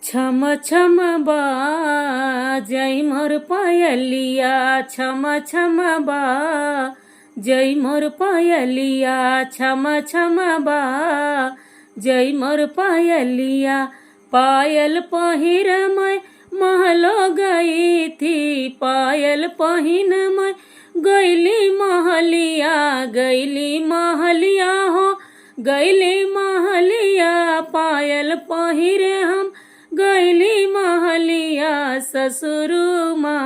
छम छम बाजै मोर पायलिया, छम छम बाजै मोर पायलिया, छम छम बाजै मोर पायलिया। पायल पहिर मैं महलो गई थी, पायल पहिन मैं गैली महलिया, गैली महलिया हो गैली महलिया। पायल पहिरे हम गैली महलिया, ससुरुमा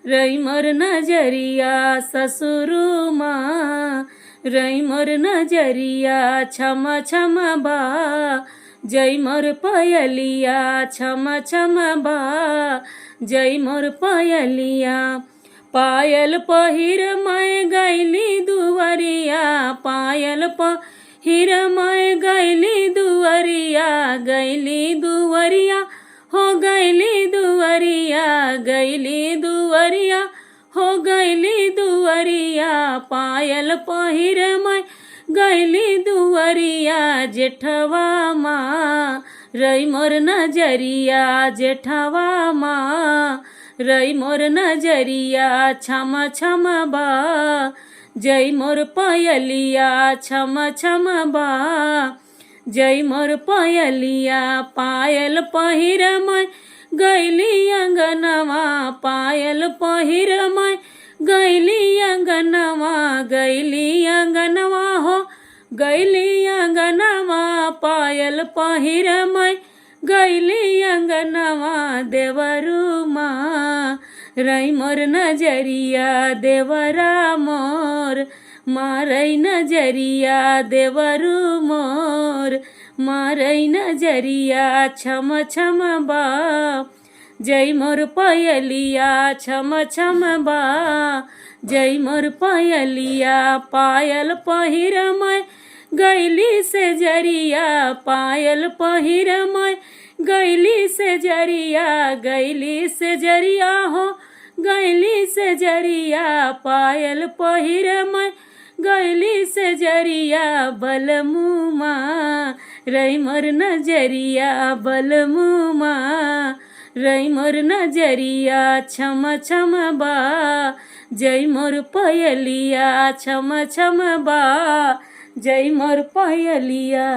रई मोर नजरिया, ससुरुमा रई मोर नजरिया। छम छम बाजै मोर पायलिया, छम छम बाजै मोर पायलिया। पायल पहिर मैं गैली दुवरिया, पायल पहिर मैं गैली दुवरिया, गैली दुवरिया हो गैली दुवरिया, गैली दुवरिया हो गैली दुवरिया। पायल पहिर मैं गैली दुवरिया, जेठवा माँ रई मोर नजरिया, जेठवा माँ रई मोर नजरिया। छम छम बाजै मोर पायलिया, छम छम बाजै मोर पायलिया। पायल पहिर मैं गैली अंगनवा, पायल पहिर मैं गैली अंगनवा, गैली अंगनवा हो गैली अंगनवा। पायल पहिर मैं गैली अंगनवा, देवरुमा रई मोर नजरिया, देवरा मोर मारई नजरिया, देवरु मोर मारई नजरिया। छम छम बाजै मोर पायलिया, छम छम बाजै मोर पायलिया। पायल पहिर मैं गैली से जरिया, पायल पहिर मैं गैली से जरिया, गैली से जरिया हो गैली से जरिया। पायल पहिर मैं गैली से जरिया, बलमुमा रई मोर नजरिया, बलमुमा रई मोर नजरिया। छम छम बाजै मोर पायलिया, छम छम बाजै मोर पायलिया।